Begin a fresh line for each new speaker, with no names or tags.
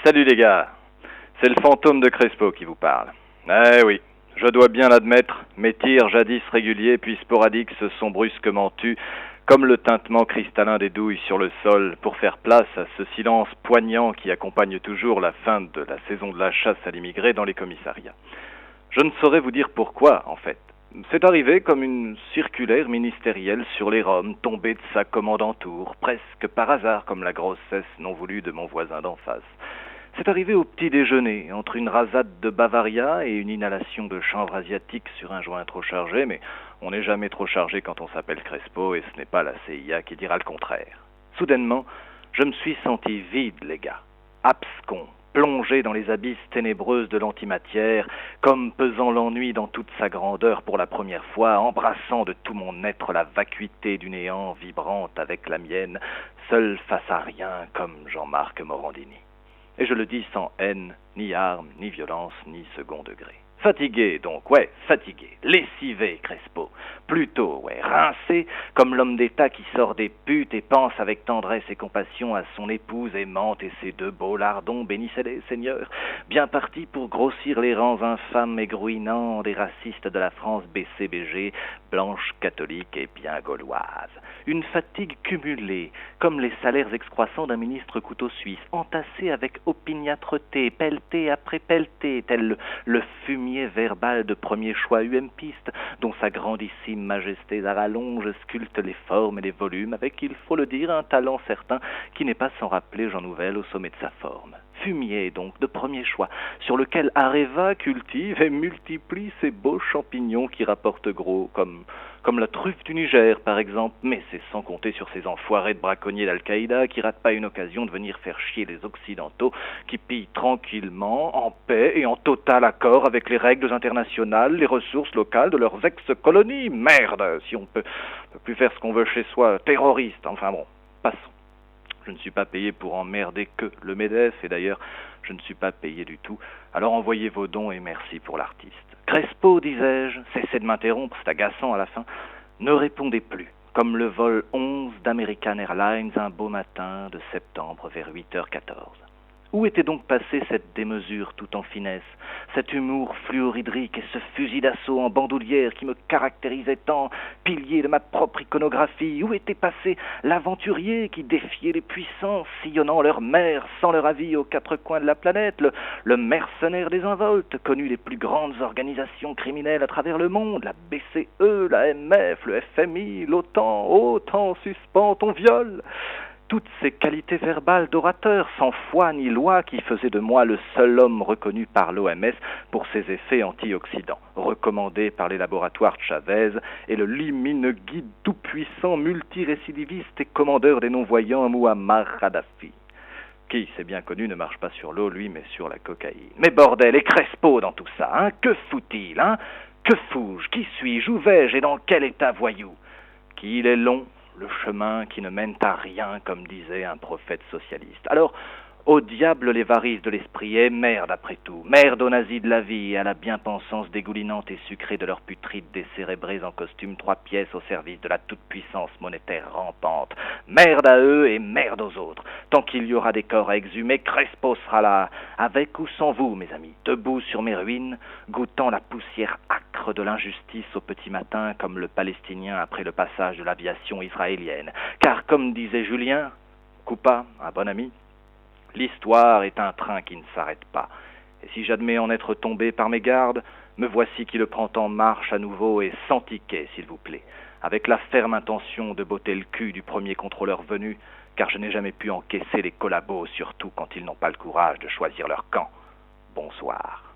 Salut les gars, c'est le fantôme de Crespo qui vous parle. Eh oui, je dois bien l'admettre, mes tirs jadis réguliers puis sporadiques se sont brusquement tus, comme le tintement cristallin des douilles sur le sol, pour faire place à ce silence poignant qui accompagne toujours la fin de la saison de la chasse à l'immigré dans les commissariats. Je ne saurais vous dire pourquoi, en fait. C'est arrivé comme une circulaire ministérielle sur les Roms, tombée de sa commandanture, presque par hasard comme la grossesse non voulue de mon voisin d'en face. C'est arrivé au petit déjeuner, entre une rasade de Bavaria et une inhalation de chanvre asiatique sur un joint trop chargé, mais on n'est jamais trop chargé quand on s'appelle Crespo, et ce n'est pas la CIA qui dira le contraire. Soudainement, je me suis senti vide, les gars, abscon, plongé dans les abysses ténébreuses de l'antimatière, comme pesant l'ennui dans toute sa grandeur pour la première fois, embrassant de tout mon être la vacuité du néant vibrante avec la mienne, seul face à rien comme Jean-Marc Morandini. Et je le dis sans haine, ni armes, ni violence, ni second degré. Fatigué donc, ouais, fatigué, lessivé, Crespo. Plutôt, ouais, rincé, comme l'homme d'État qui sort des putes et pense avec tendresse et compassion à son épouse aimante et ses deux beaux lardons, bénissez-les, Seigneur, bien parti pour grossir les rangs infâmes et grouinants des racistes de la France BCBG, blanche, catholique et bien gauloise. Une fatigue cumulée, comme les salaires excroissants d'un ministre couteau suisse, entassé avec opiniâtreté, pelleté après pelleté, tel le fumier verbal de premier choix UMPiste, dont sa grandissime majesté à rallonge sculpte les formes et les volumes, avec, il faut le dire, un talent certain qui n'est pas sans rappeler Jean Nouvel au sommet de sa forme. Fumier, donc, de premier choix, sur lequel Areva cultive et multiplie ses beaux champignons qui rapportent gros, comme la truffe du Niger, par exemple, mais c'est sans compter sur ces enfoirés de braconniers d'Al-Qaïda qui ratent pas une occasion de venir faire chier les Occidentaux, qui pillent tranquillement, en paix et en total accord avec les règles internationales, les ressources locales de leurs ex-colonies. Merde, si on peut plus faire ce qu'on veut chez soi, terroriste, enfin bon, passons. Je ne suis pas payé pour emmerder que le MEDEF, et d'ailleurs, je ne suis pas payé du tout. Alors envoyez vos dons et merci pour l'artiste. Crespo, disais-je, cessez de m'interrompre, c'est agaçant à la fin. Ne répondez plus, comme le vol 11 d'American Airlines un beau matin de septembre vers 8h14. Où était donc passée cette démesure tout en finesse, cet humour fluorhydrique et ce fusil d'assaut en bandoulière qui me caractérisait tant, pilier de ma propre iconographie? Où était passé l'aventurier qui défiait les puissants, sillonnant leur mer sans leur avis aux quatre coins de la planète, le mercenaire désinvolte, connu les plus grandes organisations criminelles à travers le monde, la BCE, la MF, le FMI, l'OTAN, autant suspend ton viol? Toutes ces qualités verbales d'orateur, sans foi ni loi, qui faisaient de moi le seul homme reconnu par l'OMS pour ses effets antioxydants, recommandé par les laboratoires de Chavez et le lumineux guide tout-puissant, multirécidiviste et commandeur des non-voyants Mouammar Kadhafi. Qui, c'est bien connu, ne marche pas sur l'eau, lui, mais sur la cocaïne. Mais bordel, et Crespo dans tout ça, hein? Que fout-il, hein? Que fous-je? Qui suis-je? Où vais-je? Et dans quel état voyou? Qu'il est long, le chemin qui ne mène à rien, comme disait un prophète socialiste. Alors, au diable les varices de l'esprit, et merde après tout, merde aux nazis de la vie et à la bien-pensance dégoulinante et sucrée de leurs putrides décérébrés en costume 3 pièces au service de la toute-puissance monétaire rampante. Merde à eux et merde aux autres. Tant qu'il y aura des corps à exhumer, Crespo sera là, avec ou sans vous, mes amis, debout sur mes ruines, goûtant la poussière âcre de l'injustice au petit matin, comme le Palestinien après le passage de l'aviation israélienne. Car, comme disait Julien Coupa, un bon ami, l'histoire est un train qui ne s'arrête pas. Et si j'admets en être tombé par mes gardes, me voici qui le prend en marche à nouveau et sans ticket, s'il vous plaît, avec la ferme intention de botter le cul du premier contrôleur venu, car je n'ai jamais pu encaisser les collabos, surtout quand ils n'ont pas le courage de choisir leur camp. Bonsoir.